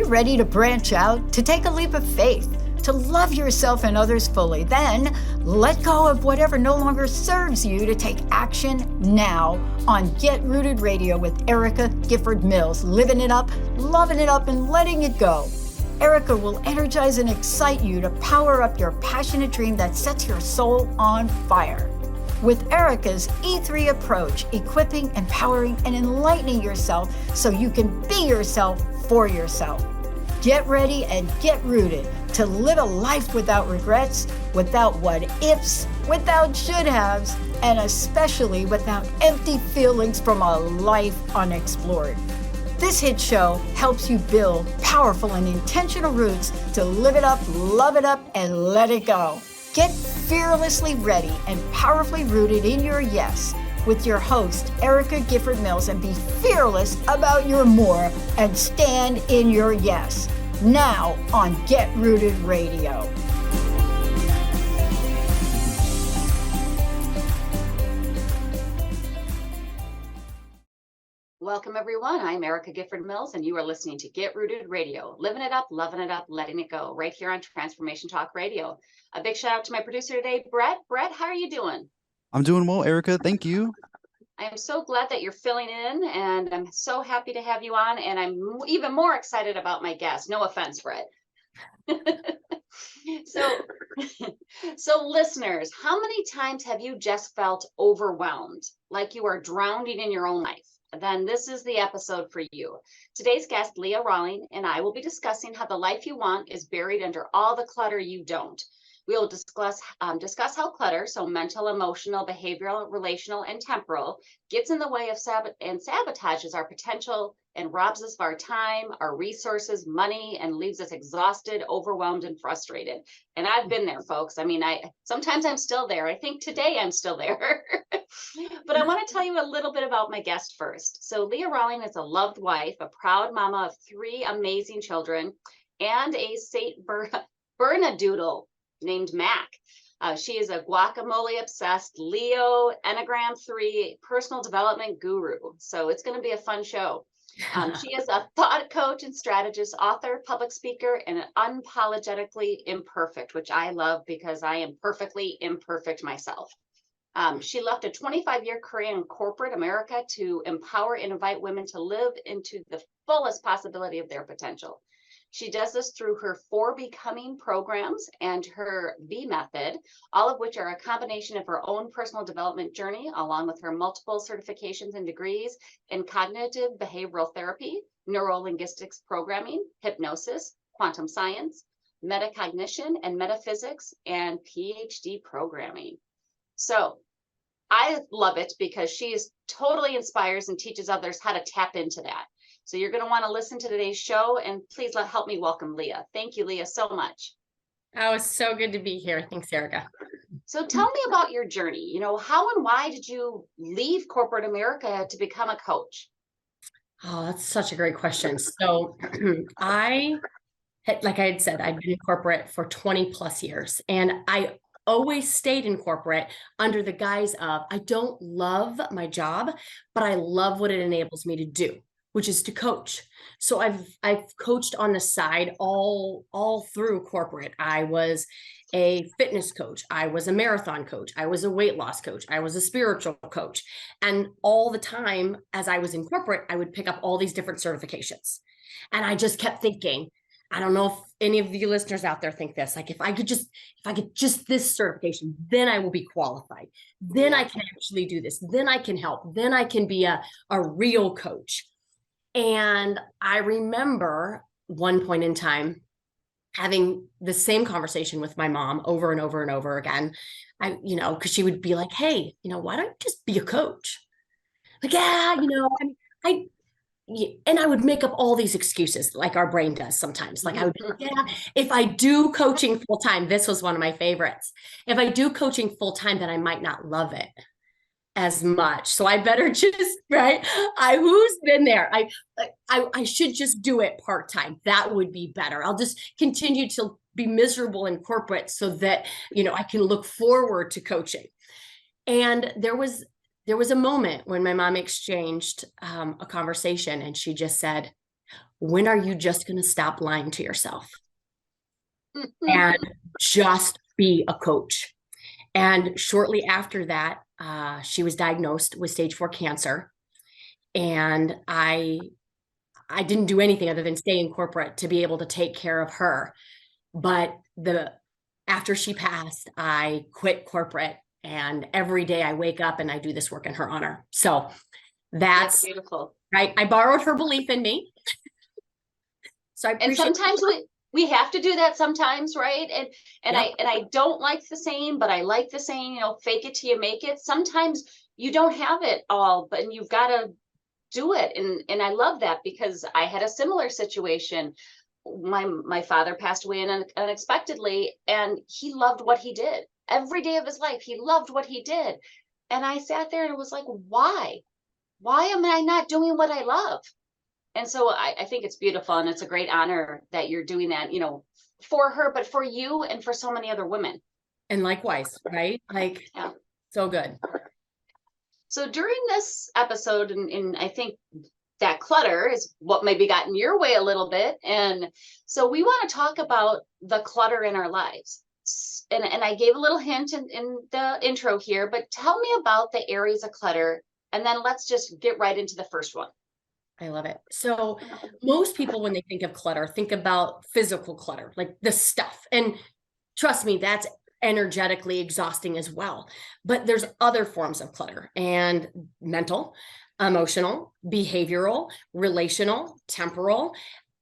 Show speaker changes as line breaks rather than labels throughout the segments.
ready to branch out, to take a leap of faith, to love yourself and others fully? Then let go of whatever no longer serves you to take action now on Get Rooted Radio with Erica Gifford Mills, living it up, loving it up, and letting it go. Erica will energize and excite you to power up your passionate dream that sets your soul on fire. With Erica's E3 approach, equipping, empowering, and enlightening yourself so you can be yourself for yourself. Get ready and get rooted to live a life without regrets, without what ifs, without should haves, and especially without empty feelings from a life unexplored. This hit show helps you build powerful and intentional roots to live it up, love it up, and let it go. Get fearlessly ready and powerfully rooted in your yes with your host, Erica Gifford Mills, and be fearless about your more and stand in your yes. Now on Get Rooted Radio.
Welcome, everyone. I'm Erica Gifford Mills, and you are listening to Get Rooted Radio, living it up, loving it up, letting it go, right here on Transformation Talk Radio. A big shout out to my producer today, Brett. Brett, how are you doing?
I'm doing well, Erica. Thank you.
I am so glad that you're filling in, and I'm so happy to have you on, and I'm even more excited about my guest. No offense, Brett. So listeners, how many times have you just felt overwhelmed, like you are drowning in your own life? Then this is the episode for you. Today's guest, Leah Roling, and I will be discussing how the life you want is buried under all the clutter you don't. We will discuss how clutter, so mental, emotional, behavioral, relational, and temporal, gets in the way of sabotages our potential and robs us of our time, our resources, money, and leaves us exhausted, overwhelmed, and frustrated. And I've been there, folks. I mean, sometimes I'm still there. I think today I'm still there. But I want to tell you a little bit about my guest first. So Leah Roling is a loved wife, a proud mama of 3 amazing children, and a Saint Bernadoodle named Mac. She is a guacamole-obsessed Leo Enneagram 3 personal development guru. So it's going to be a fun show. She is a thought coach and strategist, author, public speaker, and unapologetically imperfect, which I love because I am perfectly imperfect myself. She left a 25-year career in corporate America to empower and invite women to live into the fullest possibility of their potential. She does this through her 4 Becoming programs and her B method, all of which are a combination of her own personal development journey, along with her multiple certifications and degrees in cognitive behavioral therapy, neuro-linguistics programming, hypnosis, quantum science, metacognition and metaphysics, and PhD programming. So I love it because she totally inspires and teaches others how to tap into that. So you're going to want to listen to today's show, and please help me welcome Leah. Thank you, Leah, so much.
Oh, it's so good to be here. Thanks, Erica.
So tell me about your journey. You know, how and why did you leave corporate America to become a coach?
Oh, that's such a great question. So like I had said, I've been in corporate for 20 plus years, and I always stayed in corporate under the guise of, I don't love my job, but I love what it enables me to do, which is to coach. So I've coached on the side all through corporate. I was a fitness coach. I was a marathon coach. I was a weight loss coach. I was a spiritual coach. And all the time as I was in corporate, I would pick up all these different certifications. And I just kept thinking, I don't know if any of you listeners out there think this, like if I could just this certification, then I will be qualified. Then I can actually do this. Then I can help. Then I can be a real coach. And I remember one point in time having the same conversation with my mom over and over and over again. Because she would be like, hey, why don't you just be a coach? Like, and I would make up all these excuses like our brain does sometimes. Like I would be like, if I do coaching full time, this was one of my favorites. If I do coaching full time, then I might not love it as much. So I better just, right? Who's been there? I should just do it part-time. That would be better. I'll just continue to be miserable in corporate so that, I can look forward to coaching. And there was a moment when my mom exchanged a conversation, and she just said, when are you just going to stop lying to yourself and just be a coach? And shortly after that, she was diagnosed with stage 4 cancer. And I didn't do anything other than stay in corporate to be able to take care of her. But after she passed, I quit corporate, and every day I wake up and I do this work in her honor. So that's
beautiful.
Right. I borrowed her belief in me. So I appreciate.
And sometimes we have to do that sometimes, right? And
Yep.
I don't like the saying, but I like the saying, you know, fake it till you make it. Sometimes you don't have it all, but you've got to do it. And I love that, because I had a similar situation. My father passed away unexpectedly, and he loved what he did. Every day of his life, he loved what he did. And I sat there and it was like, why? Why am I not doing what I love? And so I think it's beautiful, and it's a great honor that you're doing that, you know, for her, but for you and for so many other women.
And likewise, right? Like,
Yeah.
So good.
So during this episode, and I think that clutter is what maybe got in your way a little bit. And so we want to talk about the clutter in our lives. And I gave a little hint in the intro here, but tell me about the areas of clutter, and then let's just get right into the first one.
I love it. So most people, when they think of clutter, think about physical clutter, like the stuff. And trust me, that's energetically exhausting as well. But there's other forms of clutter, and mental, emotional, behavioral, relational, temporal,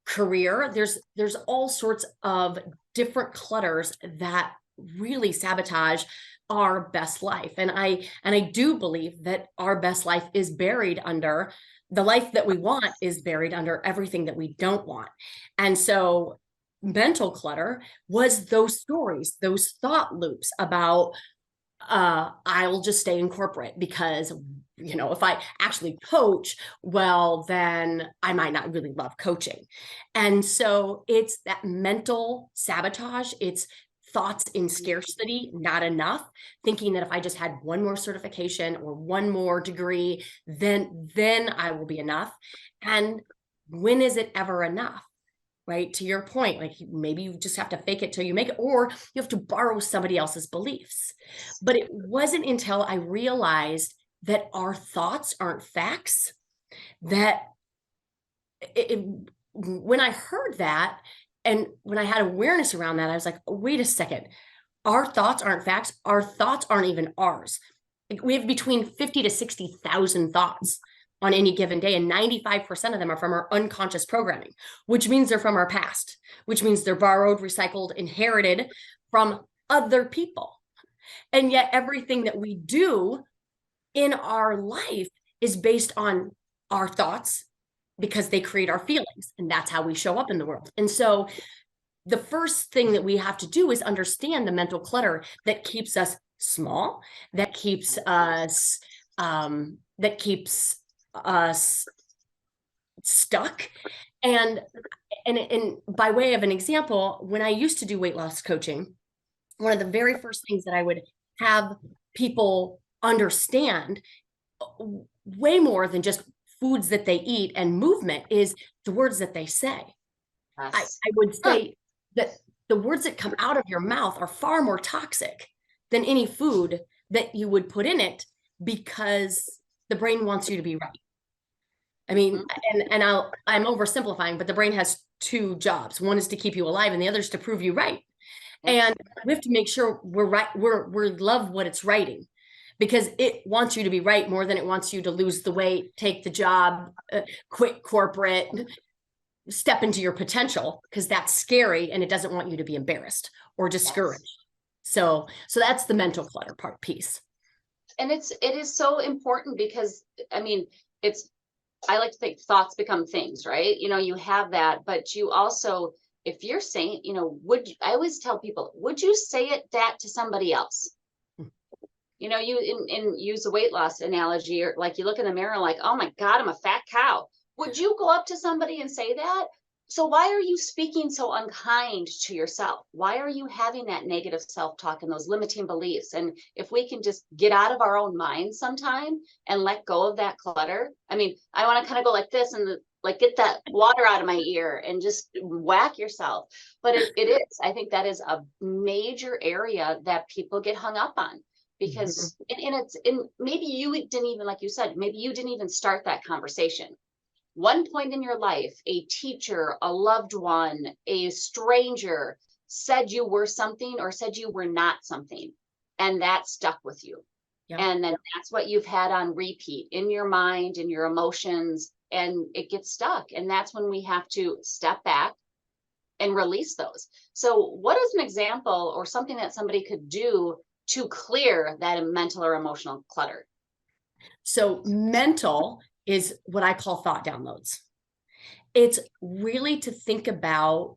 career. There's all sorts of different clutters that really sabotage our best life. And I do believe that our best life is buried under the life that we want, is buried under everything that we don't want. And so mental clutter was those stories, those thought loops about I'll just stay in corporate because, you know, if I actually coach, well, then I might not really love coaching. And so it's that mental sabotage. It's thoughts in scarcity, not enough, thinking that if I just had one more certification or one more degree, then I will be enough. And when is it ever enough? Right? To your point, like maybe you just have to fake it till you make it, or you have to borrow somebody else's beliefs. But it wasn't until I realized that our thoughts aren't facts, that when I heard that, and when I had awareness around that, I was like, oh, wait a second. Our thoughts aren't facts. Our thoughts aren't even ours. We have between 50 to 60,000 thoughts on any given day, and 95% of them are from our unconscious programming, which means they're from our past, which means they're borrowed, recycled, inherited from other people. And yet everything that we do in our life is based on our thoughts, because they create our feelings, and that's how we show up in the world. And so the first thing that we have to do is understand the mental clutter that keeps us small, that keeps us stuck. And by way of an example, when I used to do weight loss coaching, one of the very first things that I would have people understand, way more than just foods that they eat and movement, is the words that they say.
Yes.
I would say that the words that come out of your mouth are far more toxic than any food that you would put in it, because the brain wants you to be right. I mean, and I'm oversimplifying, but the brain has two jobs. One is to keep you alive, and the other is to prove you right. And we have to make sure we're right. We love what it's writing, because it wants you to be right more than it wants you to lose the weight, take the job, quit corporate, step into your potential, because that's scary, and it doesn't want you to be embarrassed or discouraged. Yes. So that's the mental clutter piece.
And it is so important, because I mean, I like to think thoughts become things, right? You know, you have that, but you also, if you're saying, you know, I always tell people, would you say that to somebody else? You know, you use a weight loss analogy, or like you look in the mirror like, oh my God, I'm a fat cow. Would you go up to somebody and say that? So why are you speaking so unkind to yourself? Why are you having that negative self-talk and those limiting beliefs? And if we can just get out of our own minds sometime and let go of that clutter. I mean, I want to kind of go like this and like get that water out of my ear and just whack yourself. But it is, I think that is a major area that people get hung up on because and it's and maybe you didn't even, like you said, maybe you didn't even start that conversation. One point in your life, a teacher, a loved one, a stranger said you were something or said you were not something, and that stuck with you.
Yeah.
And then that's what you've had on repeat in your mind, in your emotions, and it gets stuck. And that's when we have to step back and release those. So, what is an example or something that somebody could do to clear that mental or emotional clutter?
So mental is what I call thought downloads. It's really to think about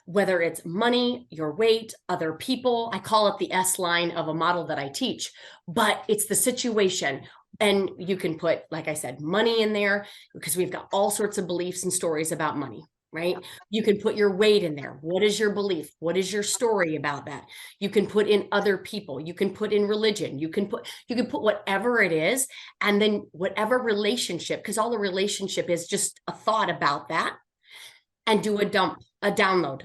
whether it's money, your weight, other people. I call it the S line of a model that I teach, but it's the situation. And you can put, like I said, money in there because we've got all sorts of beliefs and stories about money, right? You can put your weight in there. What is your belief? What is your story about that? You can put in other people. You can put in religion. You can put whatever it is. And then whatever relationship, because all the relationship is just a thought about that, and do a download.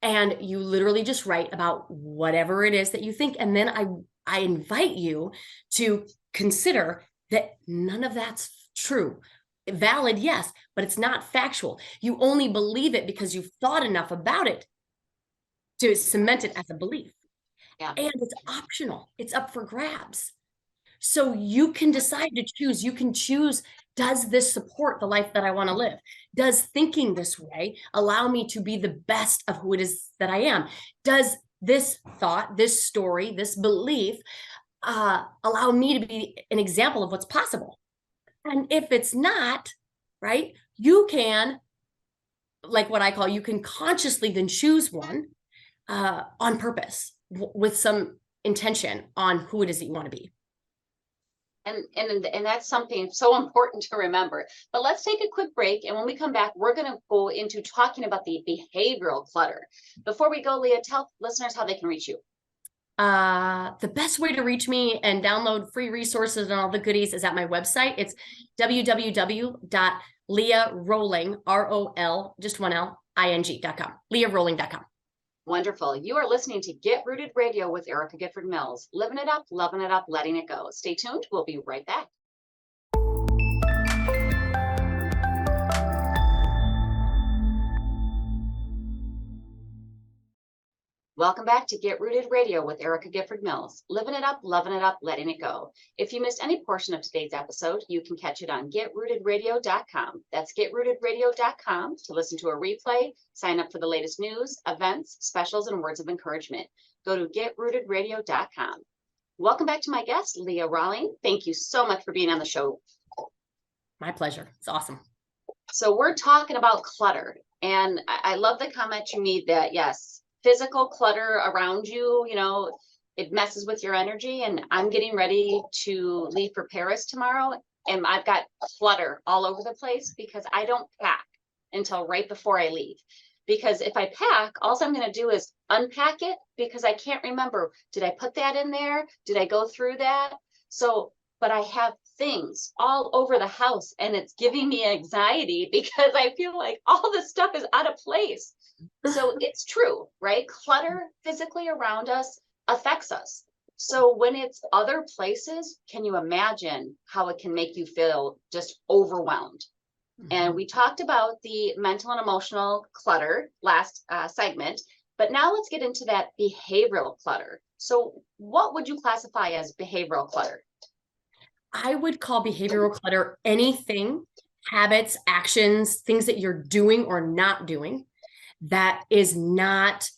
And you literally just write about whatever it is that you think. And then I invite you to consider that none of that's true. Valid, yes, but it's not factual. You only believe it because you've thought enough about it to cement it as a belief.
Yeah.
And it's optional. It's up for grabs. So you can decide to choose. You can choose, does this support the life that I want to live? Does thinking this way allow me to be the best of who it is that I am? Does this thought, this story, this belief allow me to be an example of what's possible? And if it's not, right, you can, like what I call, you can consciously then choose one on purpose with some intention on who it is that you want to be.
And that's something so important to remember. But let's take a quick break. And when we come back, we're going to go into talking about the behavioral clutter. Before we go, Leah, tell listeners how they can reach you.
The best way to reach me and download free resources and all the goodies is at my website. It's www.leahroling, R-O-L, just one L, I-N-G.com, leahroling.com.
Wonderful. You are listening to Get Rooted Radio with Erica Gifford Mills. Living it up, loving it up, letting it go. Stay tuned. We'll be right back. Welcome back to Get Rooted Radio with Erica Gifford Mills. Living it up, loving it up, letting it go. If you missed any portion of today's episode, you can catch it on getrootedradio.com. That's getrootedradio.com to listen to a replay, sign up for the latest news, events, specials, and words of encouragement. Go to getrootedradio.com. Welcome back to my guest, Leah Roling. Thank you so much for being on the show.
My pleasure. It's awesome.
So we're talking about clutter. And I love the comment you made that, yes, physical clutter around you, it messes with your energy. And I'm getting ready to leave for Paris tomorrow. And I've got clutter all over the place because I don't pack until right before I leave. Because if I pack, all I'm going to do is unpack it because I can't remember, did I put that in there? Did I go through that? So, but I have things all over the house and it's giving me anxiety because I feel like all this stuff is out of place. So it's true, right? Clutter physically around us affects us. So when it's other places, can you imagine how it can make you feel just overwhelmed? Mm-hmm. And we talked about the mental and emotional clutter last segment, but now let's get into that behavioral clutter. So what would you classify as behavioral clutter?
I would call behavioral clutter anything, habits, actions, things that you're doing or not doing that is not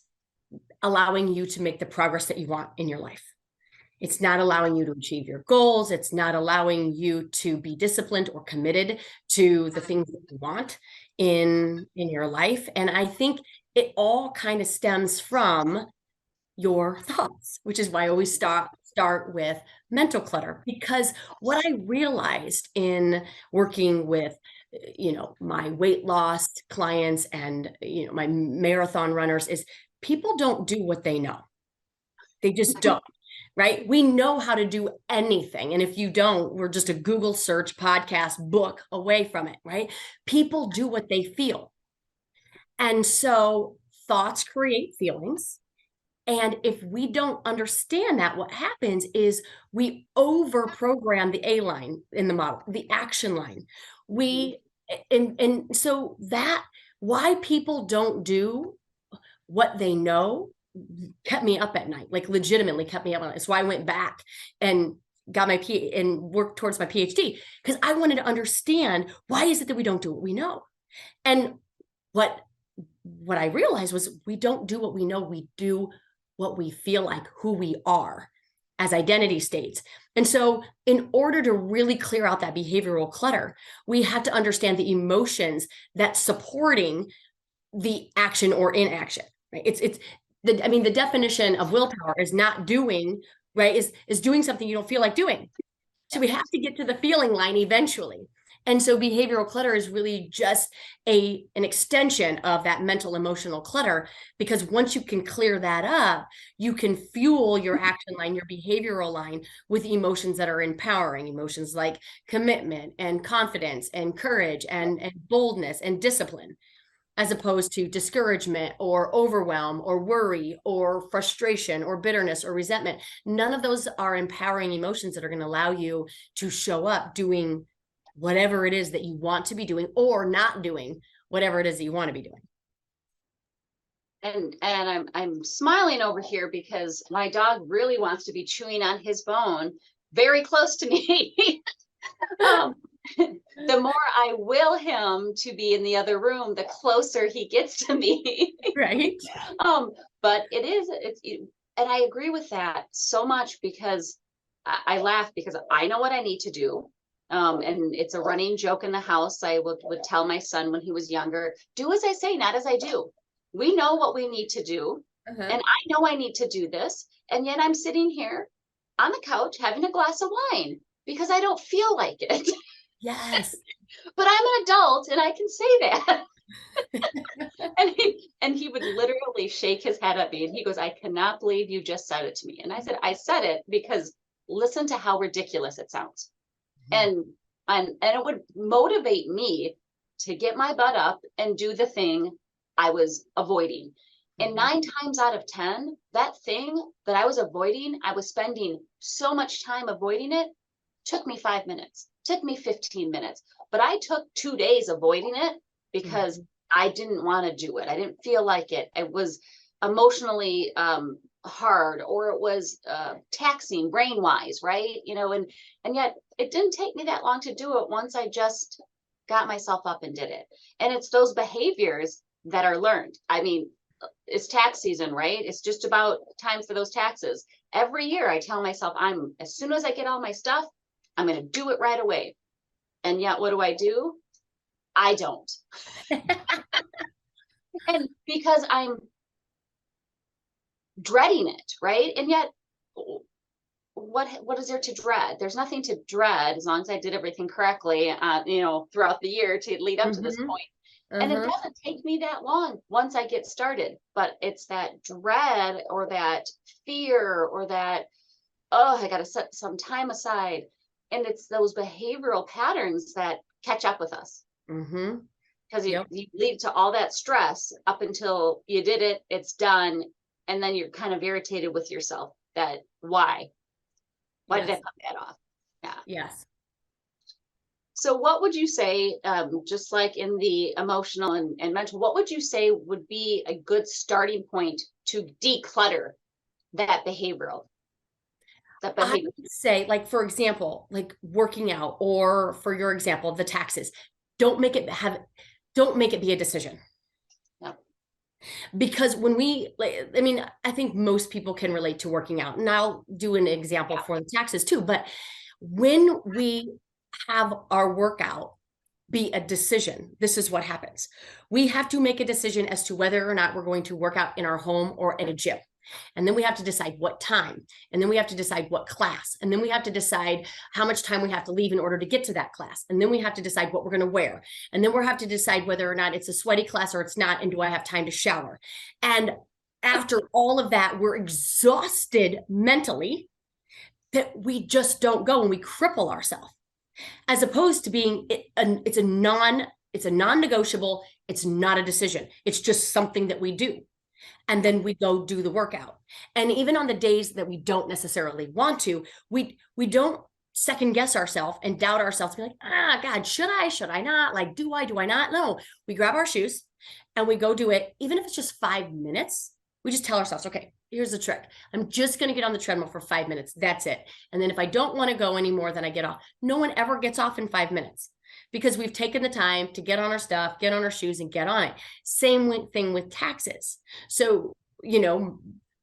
allowing you to make the progress that you want in your life. It's not allowing you to achieve your goals. It's not allowing you to be disciplined or committed to the things that you want in your life. And I think it all kind of stems from your thoughts, which is why I always start with mental clutter, because what I realized in working with my weight loss clients and, my marathon runners is people don't do what they know. They just don't, right? We know how to do anything. And if you don't, we're just a Google search, podcast, book away from it, right? People do what they feel. And so thoughts create feelings. And if we don't understand that, what happens is we over program the A line in the model, the action line. And so that why people don't do what they know kept me up at night, like legitimately kept me up on it. So I went back and got my and worked towards my PhD because I wanted to understand why is it that we don't do what we know. And what I realized was we don't do what we know, we do what we feel like, who we are as identity states. And so in order to really clear out that behavioral clutter, we have to understand the emotions that's supporting the action or inaction, right? The definition of willpower is not doing, right? Is doing something you don't feel like doing. So we have to get to the feeling line eventually. And so behavioral clutter is really just an extension of that mental emotional clutter, because once you can clear that up, you can fuel your action line, your behavioral line with emotions that are empowering, emotions like commitment and confidence and courage and boldness and discipline, as opposed to discouragement or overwhelm or worry or frustration or bitterness or resentment. None of those are empowering emotions that are going to allow you to show up doing whatever it is that you want to be doing, or not doing whatever it is that you want to be doing.
And I'm smiling over here because my dog really wants to be chewing on his bone very close to me. The more I will him to be in the other room, the closer he gets to me.
Right.
But and I agree with that so much because I laugh because I know what I need to do. And it's a running joke in the house. I would tell my son when he was younger, do as I say, not as I do. We know what we need to do. And I know I need to do this. And yet I'm sitting here on the couch having a glass of wine because I don't feel like it.
Yes.
But I'm an adult and I can say that. and he would literally shake his head at me and he goes, I cannot believe you just said it to me. And I said, I said it because listen to how ridiculous it sounds. And it would motivate me to get my butt up and do the thing I was avoiding. And 9 times out of 10, that thing that I was avoiding, I was spending so much time avoiding it, took me 5 minutes, took me 15 minutes. But I took 2 days avoiding it because I didn't want to do it. I didn't feel like it. It was emotionally hard, or it was taxing brain wise, right? And yet it didn't take me that long to do it once I just got myself up and did it. And it's those behaviors that are learned. I mean, it's tax season, right? It's just about time for those taxes. Every year I tell myself, as soon as I get all my stuff, I'm going to do it right away. And yet what do? I don't. And because I'm dreading it, right? And yet what is there to dread? There's nothing to dread as long as I did everything correctly, throughout the year to lead up to this point. And it doesn't take me that long once I get started, but it's that dread or that fear or that, I got to set some time aside. And it's those behavioral patterns that catch up with us. Because you lead to all that stress up until you did it, it's done. And then you're kind of irritated with yourself that why did I cut that off? Yeah. Yes. So what would you say, just like in the emotional and mental, what would you say would be a good starting point to declutter that behavioral? I would
say, like, for example, like working out, or for your example, the taxes, don't make it be a decision. No. Because when I think most people can relate to working out, and I'll do an example for the taxes too, but when we have our workout be a decision, this is what happens. We have to make a decision as to whether or not we're going to work out in our home or at a gym. And then we have to decide what time. And then we have to decide what class. And then we have to decide how much time we have to leave in order to get to that class. And then we have to decide what we're going to wear. And then we'll have to decide whether or not it's a sweaty class or it's not. And do I have time to shower? And after all of that, we're exhausted mentally that we just don't go, and we cripple ourselves, as opposed to being it's a non-negotiable. It's not a decision. It's just something that we do. And then we go do the workout. And even on the days that we don't necessarily want to, we don't second guess ourselves and doubt ourselves, be like, God, should I not? Like, do I not? No, we grab our shoes and we go do it. Even if it's just 5 minutes, we just tell ourselves, okay, here's the trick. I'm just going to get on the treadmill for 5 minutes. That's it. And then if I don't want to go anymore, then I get off. No one ever gets off in 5 minutes, because we've taken the time to get on our stuff, get on our shoes, and get on it. Same thing with taxes. So,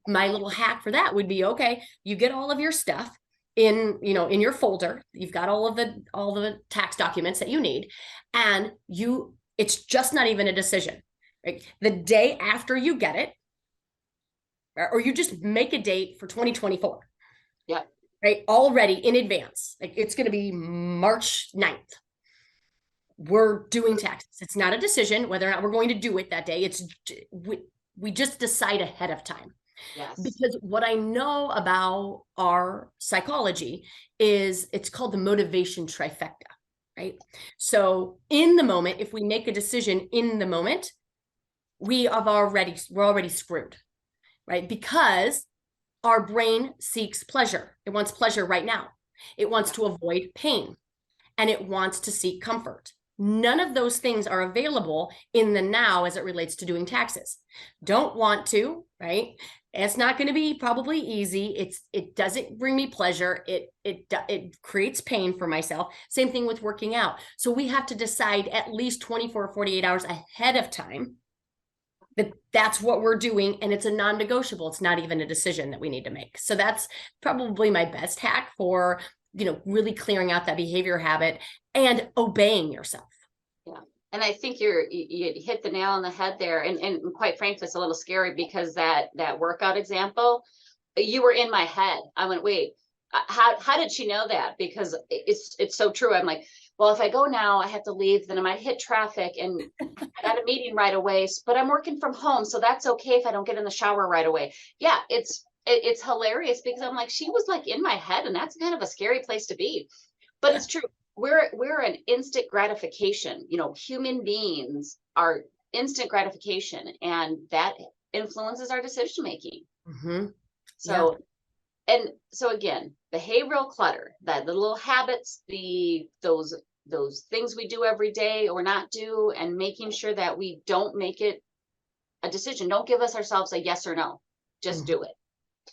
my little hack for that would be, okay, you get all of your stuff in your folder. You've got all of the tax documents that you need, and it's just not even a decision. Right? The day after you get it, or you just make a date for 2024.
Yeah.
Right. Already in advance. Like, it's going to be March 9th. We're doing taxes. It's not a decision whether or not we're going to do it that day. It's we just decide ahead of time.
Yes.
Because what I know about our psychology is it's called the motivation trifecta, right? So in the moment, if we make a decision in the moment, we're already screwed, right? Because our brain seeks pleasure. It wants pleasure right now. It wants to avoid pain, and it wants to seek comfort. None of those things are available in the now as it relates to doing taxes. Don't want to, right? It's not going to be probably easy. It doesn't bring me pleasure. It creates pain for myself. Same thing with working out. So we have to decide at least 24 or 48 hours ahead of time that's what we're doing, and it's a non-negotiable. It's not even a decision that we need to make. So that's probably my best hack for really clearing out that behavior habit and obeying yourself.
Yeah. And I think you hit the nail on the head there. And quite frankly, it's a little scary, because that workout example, you were in my head. I went, wait, how did she know that? Because it's so true. I'm like, well, if I go now, I have to leave, then I might hit traffic, and I got a meeting right away, but I'm working from home, so that's okay if I don't get in the shower right away. Yeah, it's hilarious, because I'm like, she was like in my head, and that's kind of a scary place to be. But it's true. We're an instant gratification. Human beings are instant gratification, and that influences our decision making.
Mm-hmm.
So, yeah. And so again, behavioral clutter, the little habits, those things we do every day or not do, and making sure that we don't make it a decision. Don't give ourselves a yes or no. Just do it.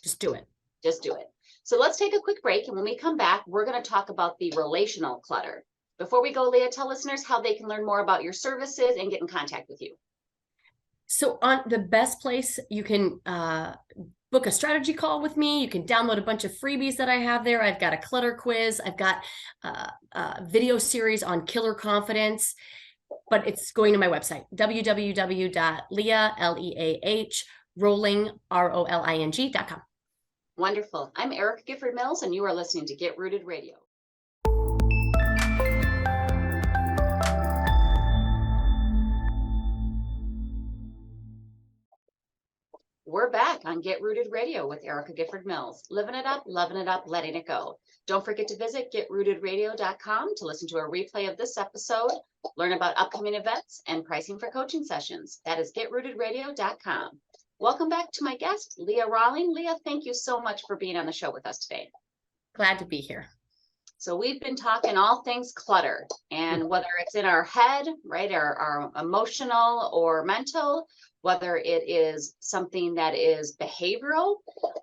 Just do it.
Just do it. So let's take a quick break. And when we come back, we're going to talk about the relational clutter. Before we go, Leah, tell listeners how they can learn more about your services and get in contact with you.
So on the best place, you can book a strategy call with me. You can download a bunch of freebies that I have there. I've got a clutter quiz. I've got a video series on killer confidence, but it's going to my website, www.leah.roling.com.
Wonderful. I'm Erica Gifford Mills, and you are listening to Get Rooted Radio. We're back on Get Rooted Radio with Erica Gifford Mills. Living it up, loving it up, letting it go. Don't forget to visit getrootedradio.com to listen to a replay of this episode, learn about upcoming events, and pricing for coaching sessions. That is getrootedradio.com. Welcome back to my guest, Leah Roling. Leah, thank you so much for being on the show with us today.
Glad to be here.
So we've been talking all things clutter, and whether it's in our head, right, our emotional or mental, whether it is something that is behavioral,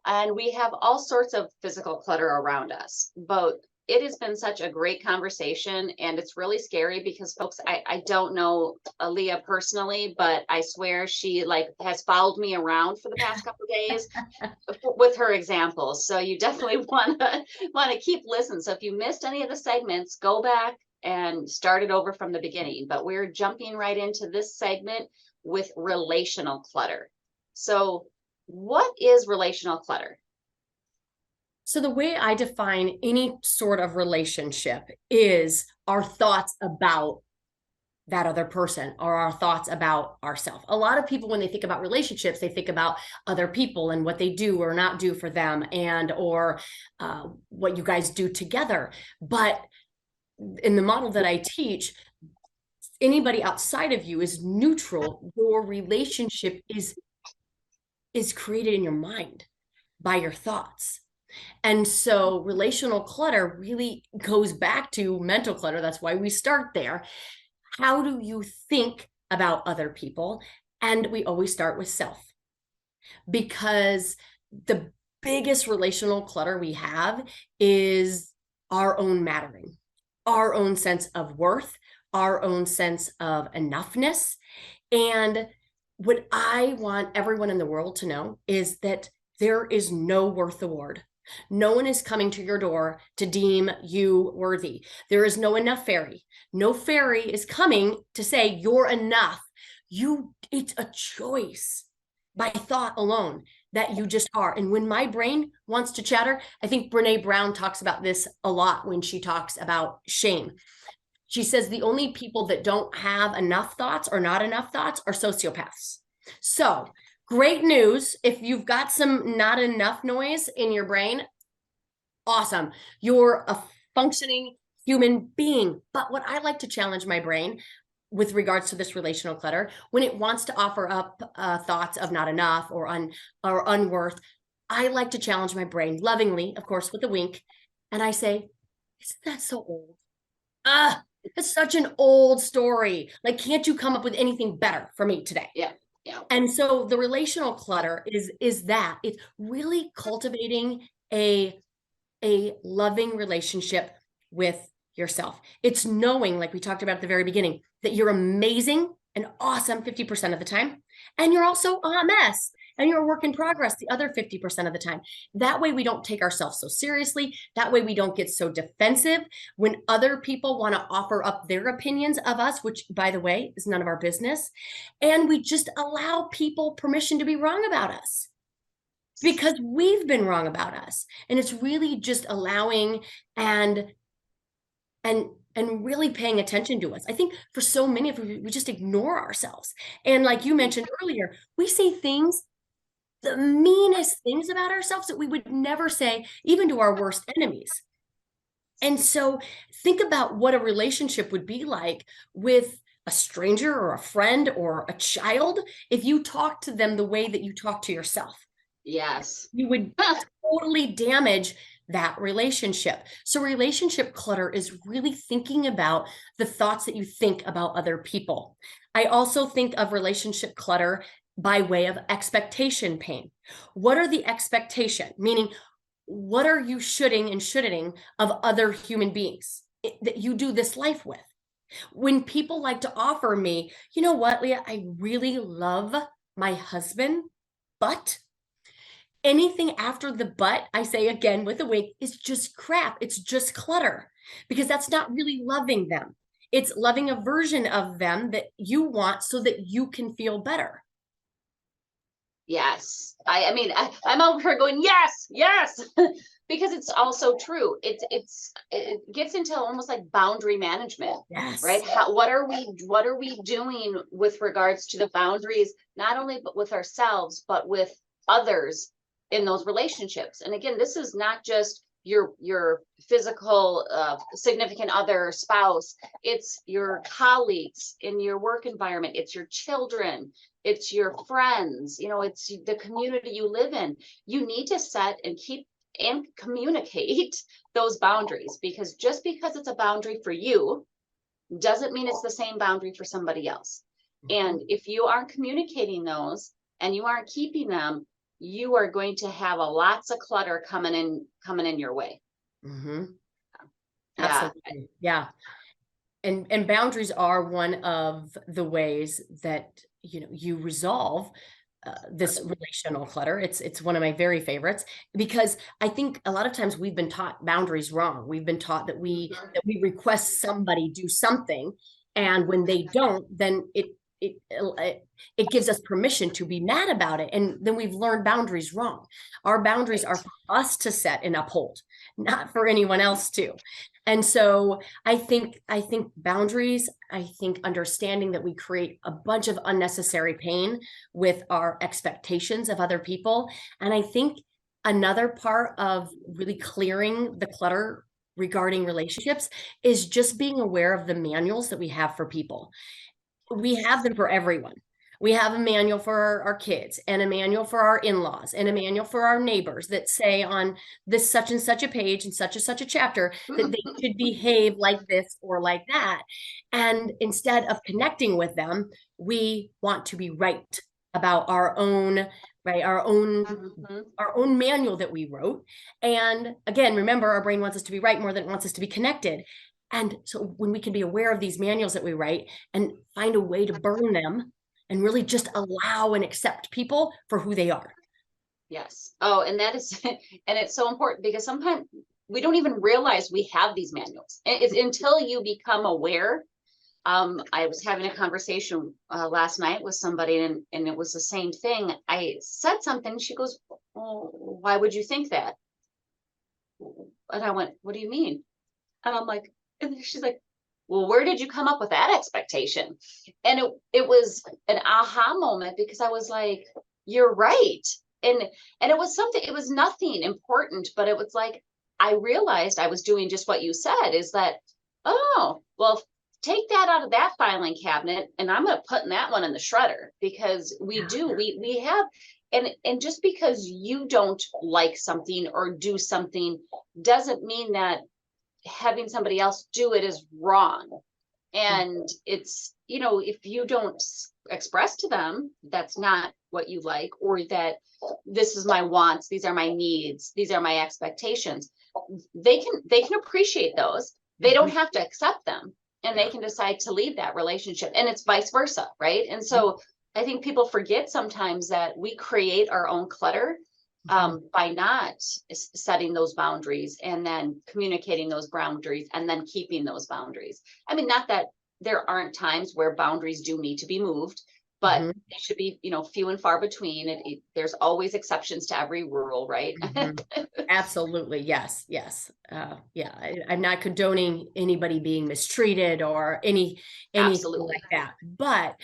and we have all sorts of physical clutter around us. But it has been such a great conversation, and it's really scary because, folks, I don't know Leah personally, but I swear she has followed me around for the past couple of days with her examples. So you definitely want to keep listening. So if you missed any of the segments, go back and start it over from the beginning. But we're jumping right into this segment with relational clutter. So What is relational clutter?
So the way I define any sort of relationship is our thoughts about that other person or our thoughts about ourselves. A lot of people, when they think about relationships, they think about other people and what they do or not do for them, and or what you guys do together. But in the model that I teach, anybody outside of you is neutral. Your relationship is created in your mind by your thoughts. And so relational clutter really goes back to mental clutter. That's why we start there. How do you think about other people? And we always start with self, because the biggest relational clutter we have is our own mattering, our own sense of worth, our own sense of enoughness. And what I want everyone in the world to know is that there is no worth award. No one is coming to your door to deem you worthy. There is no enough fairy. No fairy is coming to say you're enough. It's a choice by thought alone that you just are. And when my brain wants to chatter, I think Brene Brown talks about this a lot when she talks about shame. She says the only people that don't have enough thoughts or not enough thoughts are sociopaths. So great news. If you've got some not enough noise in your brain, awesome. You're a functioning human being. But what I like to challenge my brain with regards to this relational clutter, when it wants to offer up thoughts of not enough or unworth, I like to challenge my brain lovingly, of course, with a wink. And I say, isn't that so old? It's such an old story. Like, can't you come up with anything better for me today?
Yeah. Yeah.
And so the relational clutter is that it's really cultivating a loving relationship with yourself. It's knowing, like we talked about at the very beginning, that you're amazing and awesome 50% of the time. And you're also a mess and you're a work in progress the other 50% of the time. That way we don't take ourselves so seriously. That way we don't get so defensive when other people want to offer up their opinions of us, which, by the way, is none of our business. And we just allow people permission to be wrong about us, because we've been wrong about us. And it's really just allowing and really paying attention to us. I think for so many of us, we just ignore ourselves. And like you mentioned earlier, we say things, the meanest things about ourselves that we would never say, even to our worst enemies. And so think about what a relationship would be like with a stranger or a friend or a child if you talk to them the way that you talk to yourself.
Yes.
You would totally damage that relationship. So relationship clutter is really thinking about the thoughts that you think about other people. I also think of relationship clutter by way of expectation pain. What are the expectation? Meaning, what are you shoulding and shoulding of other human beings that you do this life with? When people like to offer me, you know what, Leah, I really love my husband, but anything after the but, I say again with a wink, is just crap. It's just clutter, because that's not really loving them. It's loving a version of them that you want so that you can feel better.
Yes. I mean, I'm over here going, yes, yes, because it's also true. It gets into almost like boundary management,
Yes.
right? What are we doing with regards to the boundaries, not only but with ourselves, but with others in those relationships? And again, this is not just your physical significant other, spouse. It's your colleagues in your work environment. It's your children. It's your friends. It's the community you live in. You need to set and keep and communicate those boundaries, because just because it's a boundary for you doesn't mean it's the same boundary for somebody else. And if you aren't communicating those and you aren't keeping them, you are going to have lots of clutter coming in your way.
Mm-hmm.
Yeah.
Absolutely. Yeah. And boundaries are one of the ways that, you resolve this relational clutter. It's one of my very favorites, because I think a lot of times we've been taught boundaries wrong. We've been taught that we request somebody do something, and when they don't, then it it gives us permission to be mad about it. And then we've learned boundaries wrong. Our boundaries are for us to set and uphold, not for anyone else to. And so I think boundaries, I think understanding that we create a bunch of unnecessary pain with our expectations of other people. And I think another part of really clearing the clutter regarding relationships is just being aware of the manuals that we have for people. We have them for everyone. We have a manual for our kids and a manual for our in-laws and a manual for our neighbors that say on this such and such a page and such a chapter that they should behave like this or like that. And instead of connecting with them, we want to be right about our own, right? Our own manual that we wrote. And again, remember, our brain wants us to be right more than it wants us to be connected. And so when we can be aware of these manuals that we write and find a way to burn them and really just allow and accept people for who they are.
Yes. Oh, and that is, and it's so important because sometimes we don't even realize we have these manuals. It's until you become aware. I was having a conversation last night with somebody and it was the same thing. I said something. She goes, "Oh, why would you think that?" And I went, "What do you mean?" And I'm like, and she's like, "Well, where did you come up with that expectation?" And it was an aha moment because I was like, "You're right." And it was something, it was nothing important, but it was like, I realized I was doing just what you said, is that, oh, well, take that out of that filing cabinet and I'm going to put in that one in the shredder, because we have, and just because you don't like something or do something doesn't mean that having somebody else do it is wrong. And it's, if you don't express to them that's not what you like, or that this is my wants, these are my needs, these are my expectations, they can appreciate those. They don't have to accept them, and they can decide to leave that relationship, and it's vice versa, right? And so I think people forget sometimes that we create our own clutter by not setting those boundaries and then communicating those boundaries and then keeping those boundaries. I mean, not that there aren't times where boundaries do need to be moved, but they should be, few and far between. There's always exceptions to every rule, right?
Absolutely. Yes. I'm not condoning anybody being mistreated or anything like that. But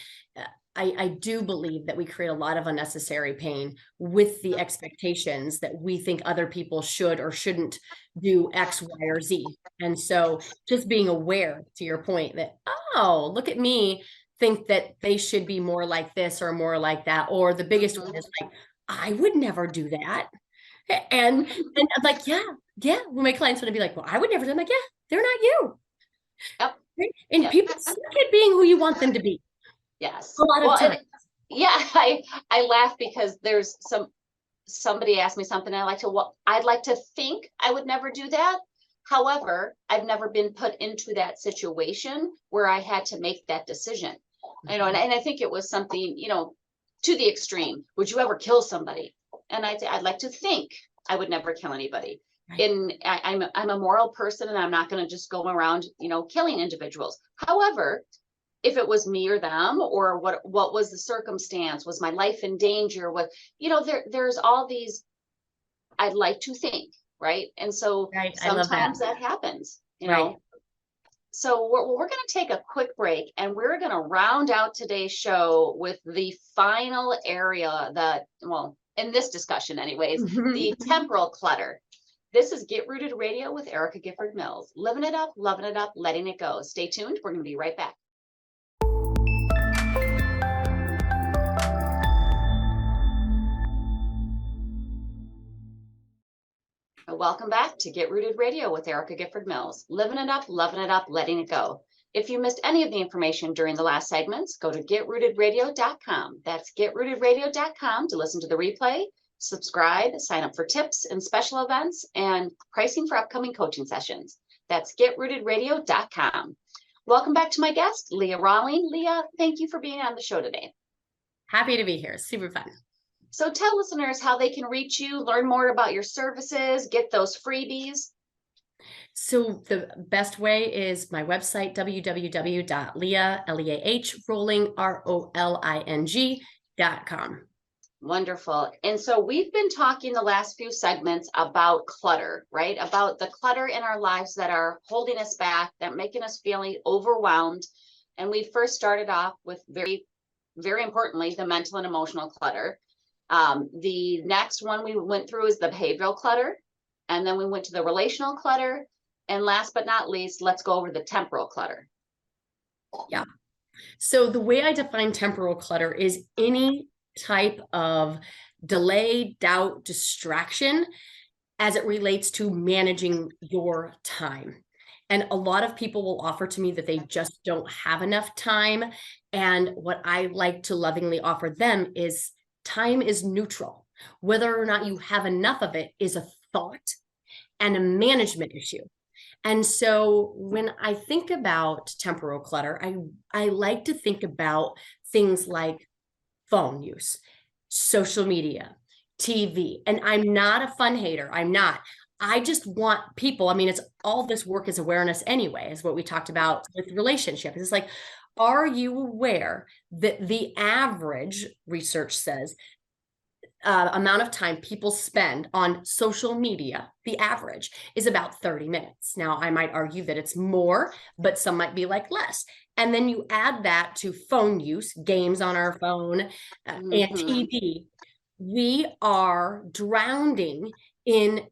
I do believe that we create a lot of unnecessary pain with the expectations that we think other people should or shouldn't do X, Y, or Z. And so just being aware, to your point, that, oh, look at me, think that they should be more like this or more like that. Or the biggest one is like, I would never do that. And I'm like, yeah. When my clients want to be like, well, I would never do that. I'm like, yeah, they're not you.
Yep.
And people suck at being who you want them to be.
Yes.
A lot of times.
I laugh because there's somebody asked me something. I'd like to think I would never do that. However, I've never been put into that situation where I had to make that decision. And I think it was something, to the extreme. Would you ever kill somebody? And I'd like to think I would never kill anybody. Right. And I'm a moral person, and I'm not going to just go around, killing individuals. However, if it was me or them, or what was the circumstance, was my life in danger, there's all these, I'd like to think, right? And so sometimes that happens, know. So we're going to take a quick break, and we're going to round out today's show with the final area that, well, in this discussion anyways, the temporal clutter. This is Get Rooted Radio with Erica Gifford Mills. Living it up, loving it up, letting it go. Stay tuned. We're going to be right back. Welcome back to Get Rooted Radio with Erica Gifford Mills. Living it up, loving it up, letting it go. If you missed any of the information during the last segments, go to getrootedradio.com. That's getrootedradio.com to listen to the replay, subscribe, sign up for tips and special events, and pricing for upcoming coaching sessions. That's getrootedradio.com. Welcome back to my guest, Leah Roling. Leah, thank you for being on the show today.
Happy to be here. Super fun.
So tell listeners how they can reach you, learn more about your services, get those freebies.
So the best way is my website, www.leah, Roling, ROLING.com.
Wonderful. And so we've been talking the last few segments about clutter, right? About the clutter in our lives that are holding us back, that are making us feeling overwhelmed. And we first started off with very importantly, the mental and emotional clutter. The next one we went through is the behavioral clutter. And then we went to the relational clutter. And last but not least, let's go over the temporal clutter.
Yeah. So the way I define temporal clutter is any type of delay, doubt, distraction as it relates to managing your time. And a lot of people will offer to me that they just don't have enough time. And what I like to lovingly offer them is time is neutral. Whether or not you have enough of it is a thought and a management issue. And so when I think about temporal clutter, I like to think about things like phone use, social media, TV. And I'm not a fun hater. I'm not. I just want people, I mean, it's all this work is awareness anyway, is what we talked about with relationships. It's like, are you aware that the average research says amount of time people spend on social media, the average is about 30 minutes. Now, I might argue that it's more, but some might be like less. And then you add that to phone use, games on our phone, and TV. We are drowning in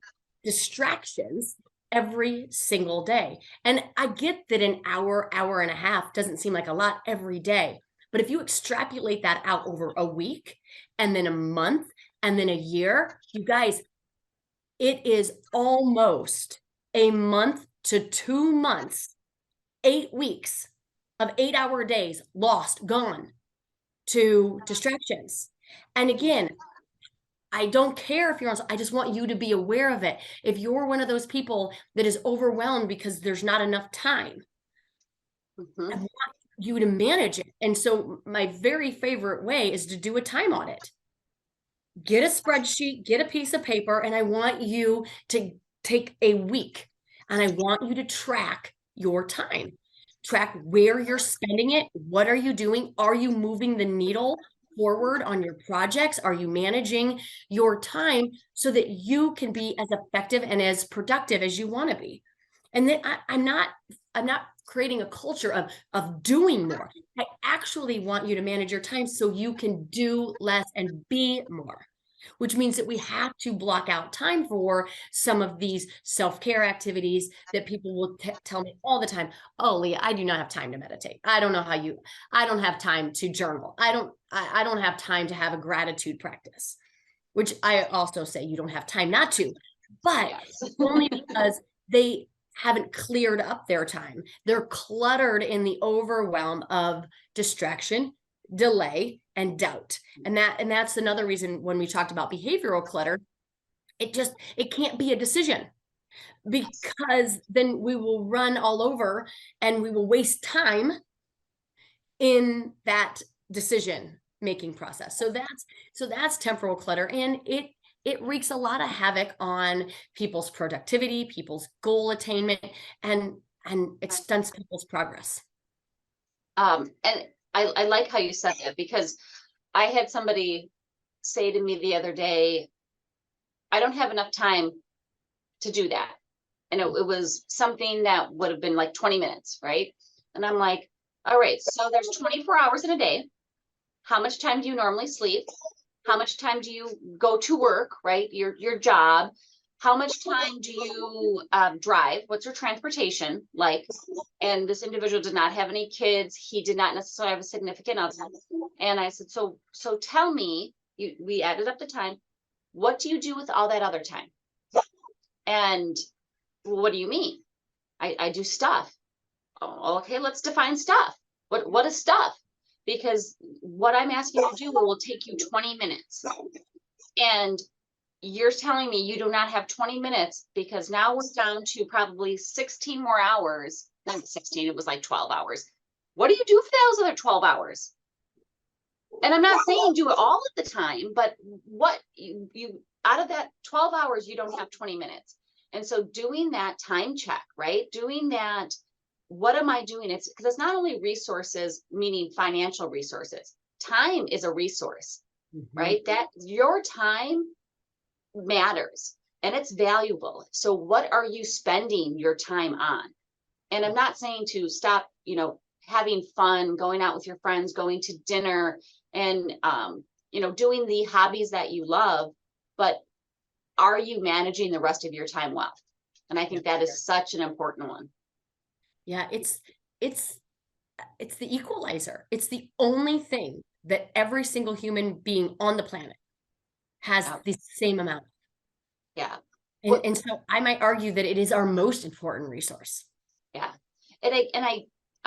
distractions every single day. And I get that an hour, hour and a half doesn't seem like a lot every day. But if you extrapolate that out over a week and then a month and then a year, you guys, it is almost a month to 2 months, 8 weeks of 8-hour days lost, gone to distractions. And again, I don't care if you're on, I just want you to be aware of it. If you're one of those people that is overwhelmed because there's not enough time, I want you to manage it. And so my very favorite way is to do a time audit. Get a spreadsheet, get a piece of paper, and I want you to take a week and I want you to track your time. Track where you're spending it. What are you doing? Are you moving the needle forward on your projects? Are you managing your time so that you can be as effective and as productive as you want to be? And then I'm not creating a culture of doing more. I actually want you to manage your time so you can do less and be more, which means that we have to block out time for some of these self-care activities that people will tell me all the time. Oh, Leah, I do not have time to meditate. I don't know how you, I don't have time to journal. I don't have time to have a gratitude practice, which I also say you don't have time not to, but only because they haven't cleared up their time. They're cluttered in the overwhelm of distraction, delay, and doubt. And that's another reason when we talked about behavioral clutter, it can't be a decision, because then we will run all over and we will waste time in that decision making process. So that's temporal clutter, and it wreaks a lot of havoc on people's productivity, people's goal attainment, and it stunts people's progress.
And I like how you said that, because I had somebody say to me the other day, I don't have enough time to do that. And it was something that would have been like 20 minutes, right? And I'm like, all right, so there's 24 hours in a day. How much time do you normally sleep? How much time do you go to work, right? Your job. How much time do you drive? What's your transportation like? And this individual did not have any kids. He did not necessarily have a significant other. And I said, so tell me, we added up the time. What do you do with all that other time? And what do you mean? I do stuff. Oh, okay, let's define stuff. What is stuff? Because what I'm asking you to do will take you 20 minutes. And you're telling me you do not have 20 minutes, because now we're down to probably 16 more hours. Not 16, it was like 12 hours. What do you do for those other 12 hours? And I'm not saying do it all at the time, but what you out of that 12 hours, you don't have 20 minutes. And so doing that time check, right? Doing that, what am I doing? It's because it's not only resources, meaning financial resources. Time is a resource, right? That your time matters and it's valuable. So what are you spending your time on? And I'm not saying to stop, having fun, going out with your friends, going to dinner, and doing the hobbies that you love, but are you managing the rest of your time well? And I think that is such an important one.
Yeah, it's the equalizer. It's the only thing that every single human being on the planet has the same amount.
Yeah.
And so I might argue that it is our most important resource.
Yeah. And I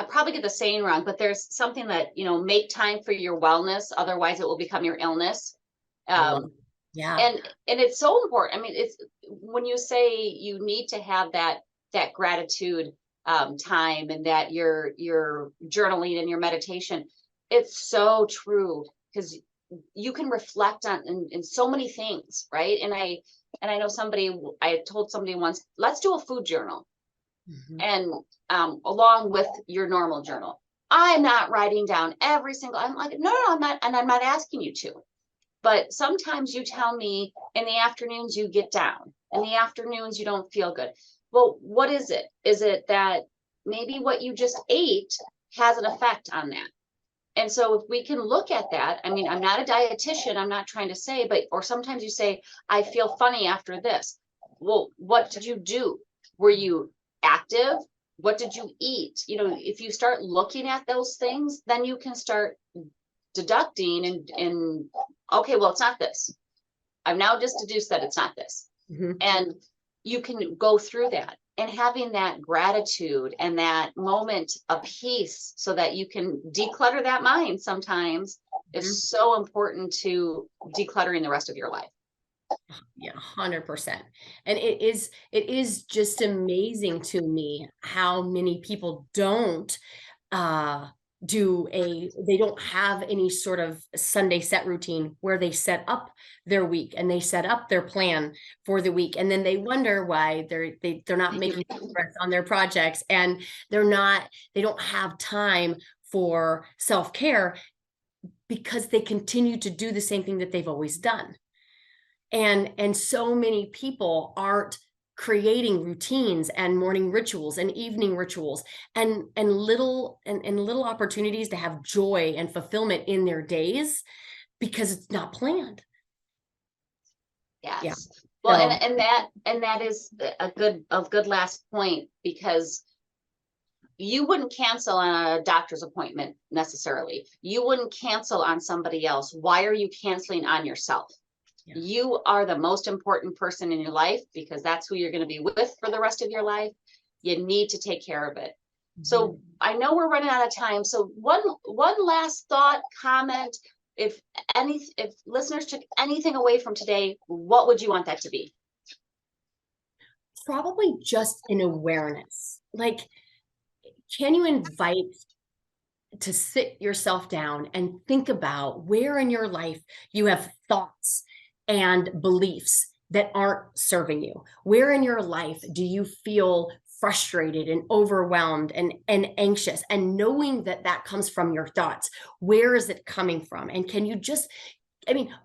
probably get the saying wrong, but there's something that, make time for your wellness. Otherwise it will become your illness.
Yeah.
And it's so important. I mean, it's when you say you need to have that gratitude time, and that your journaling and your meditation, it's so true, because you can reflect on in so many things, right? And I know I told somebody once, let's do a food journal. And along with your normal journal. I'm not writing down every single, I'm like, no, I'm not. And I'm not asking you to. But sometimes you tell me in the afternoons you get down. In the afternoons you don't feel good. Well, what is it? Is it that maybe what you just ate has an effect on that? And so if we can look at that, I mean, I'm not a dietitian, I'm not trying to say, or sometimes you say, I feel funny after this. Well, what did you do? Were you active? What did you eat? If you start looking at those things, then you can start deducting and okay, well, it's not this. I've now just deduced that it's not this. And you can go through that, and having that gratitude and that moment of peace so that you can declutter that mind sometimes is so important to decluttering the rest of your life.
Yeah, 100%. And it is just amazing to me how many people don't they don't have any sort of Sunday set routine where they set up their week and they set up their plan for the week, and then they wonder why they're not making progress on their projects, and they don't have time for self-care because they continue to do the same thing that they've always done. And so many people aren't creating routines and morning rituals and evening rituals and little opportunities to have joy and fulfillment in their days because it's not planned.
Yes.
Yeah.
Well, and that is a good last point, because you wouldn't cancel on a doctor's appointment necessarily. You wouldn't cancel on somebody else. Why are you canceling on yourself? Yeah. You are the most important person in your life, because that's who you're going to be with for the rest of your life. You need to take care of it. So I know we're running out of time. So one last thought, comment, if listeners took anything away from today, what would you want that to be?
Probably just an awareness. Like, can you invite to sit yourself down and think about where in your life you have thoughts and beliefs that aren't serving you? Where in your life do you feel frustrated and overwhelmed and anxious? And knowing that comes from your thoughts, where is it coming from? And can you just,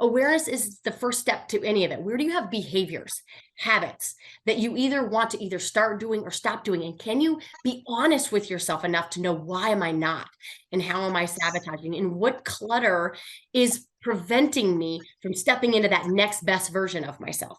awareness is the first step to any of it. Where do you have behaviors, habits that you either want to either start doing or stop doing? And can you be honest with yourself enough to know, why am I not? And how am I sabotaging? And what clutter is preventing me from stepping into that next best version of myself?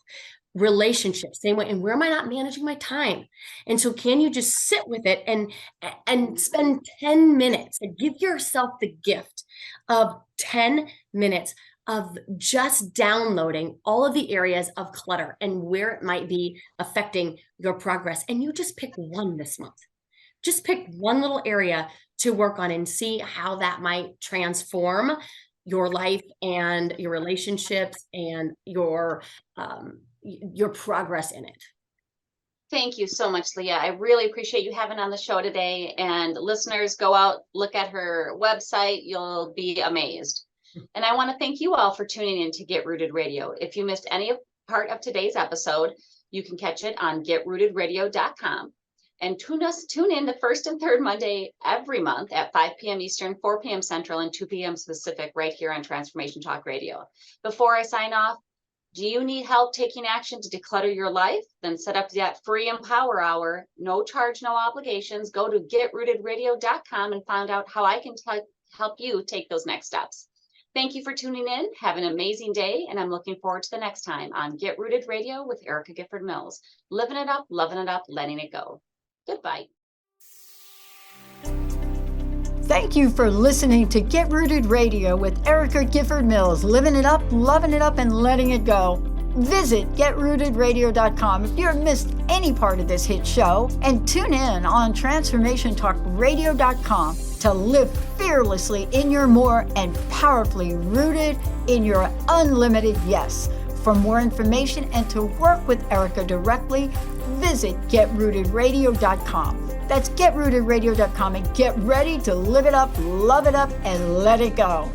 Relationships, same way. And where am I not managing my time? And so can you just sit with it and spend 10 minutes and give yourself the gift of 10 minutes of just downloading all of the areas of clutter and where it might be affecting your progress. And you just pick one this month. Just pick one little area to work on and see how that might transform your life and your relationships and your progress in it.
Thank you so much, Leah. I really appreciate you having on the show today. And listeners, go out, look at her website. You'll be amazed. And I want to thank you all for tuning in to Get Rooted Radio. If you missed any part of today's episode, You can catch it on getrootedradio.com. And tune in the first and third Monday every month at 5 p.m. Eastern, 4 p.m. Central, and 2 p.m. Pacific right here on Transformation Talk Radio. Before I sign off, do you need help taking action to declutter your life? Then set up that free Empower Hour. No charge, no obligations. Go to getrootedradio.com and find out how I can help you take those next steps. Thank you for tuning in. Have an amazing day, and I'm looking forward to the next time on Get Rooted Radio with Erica Gifford Mills. Living it up, loving it up, letting it go. Goodbye.
Thank you for listening to Get Rooted Radio with Erica Gifford Mills, living it up, loving it up, and letting it go. Visit getrootedradio.com if you have missed any part of this hit show, and tune in on transformationtalkradio.com to live fearlessly in your more and powerfully rooted in your unlimited yes. For more information and to work with Erica directly, visit getrootedradio.com. That's getrootedradio.com, and get ready to live it up, love it up, and let it go.